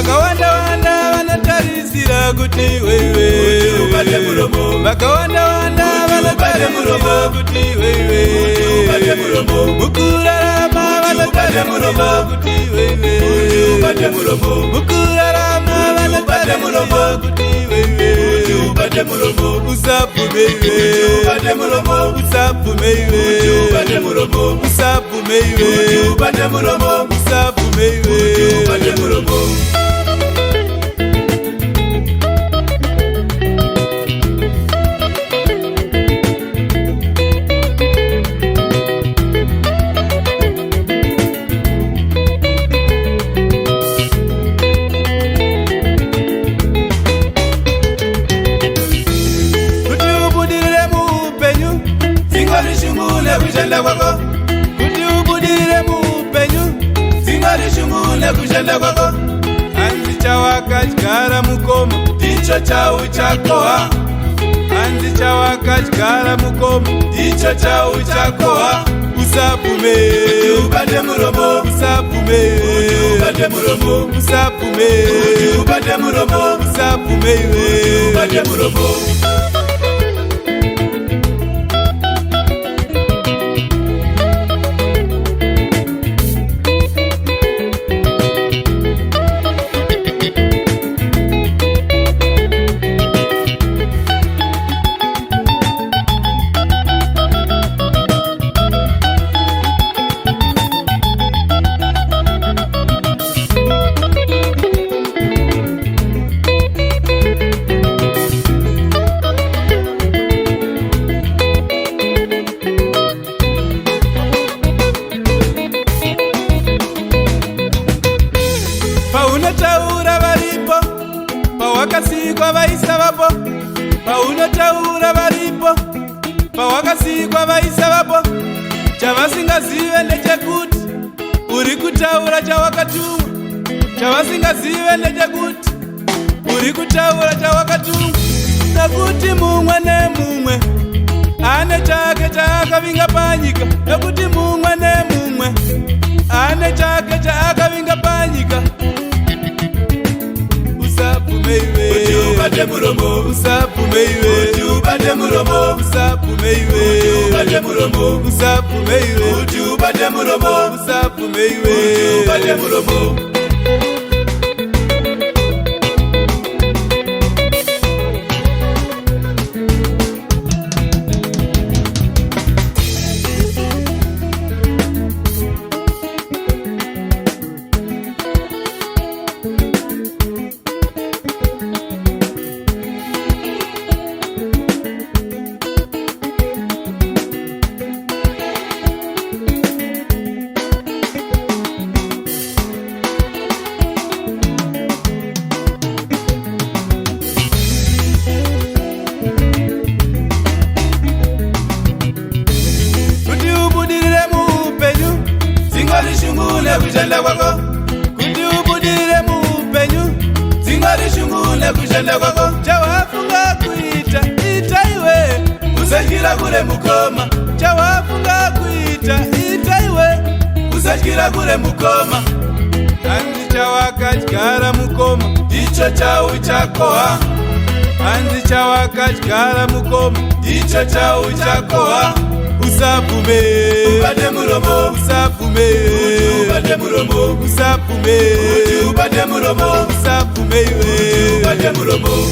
vakawanda wanda vanotarisira kuti wewe ubate muromo vakawanda wanda vanotarisira kuti wewe mukurarama vanotarisira kuti wewe ubate muromo mukurarama vanotarisira kuti wewe ubate muromo usapfumewe ubate muromo usapfumewe ubate muromo usapfumewe ubate muromo usapfumewe ubate muromo kushanda kwako kuti ubudirire muupenyu singarishungule kushanda kwako hanzi chawakadyara mukoma ndicho chau chakoha hanzi chawakadyara mukoma ndicho chau chakoha usapfume ubate muromo usapfume ubate muromo usapfume ubate muromo usapfume ubate muromo paunotaura varipo pawakasikwa vaisa vapo paunotaura varipo pawakasikwa vaisa vapo chavasingazive ndechekuti uri kutaura chawakatumwa chavasingazive ndechekuti uri kutaura chawakatumwa nekuti mumwe nemumwe ane chake chaakavinga panyika nekuti mumwe nemumwe ane chake chaakavinga panyika usapfumeiwe ubate muromo usapfumeiwe ubate muromo usapfumeiwe ubate muromo usapfumeiwe ubate muromo usapfumeiwe ubate muromo kushanda kwako kuti ubudirire muupenyu singarishungule kushanda kwako chawafunga kuita ita iwe usatyira kule mukoma chawafunga kuita ita iwe usatyira kule mukoma hanzi chawakadyara mukoma ndicho chau chakoha hanzi chawakadyara mukoma ndicho chau chakoha usapfume ubate muromo usapfume ubate muromo usapfume ubate muromo usapfume ubate muromo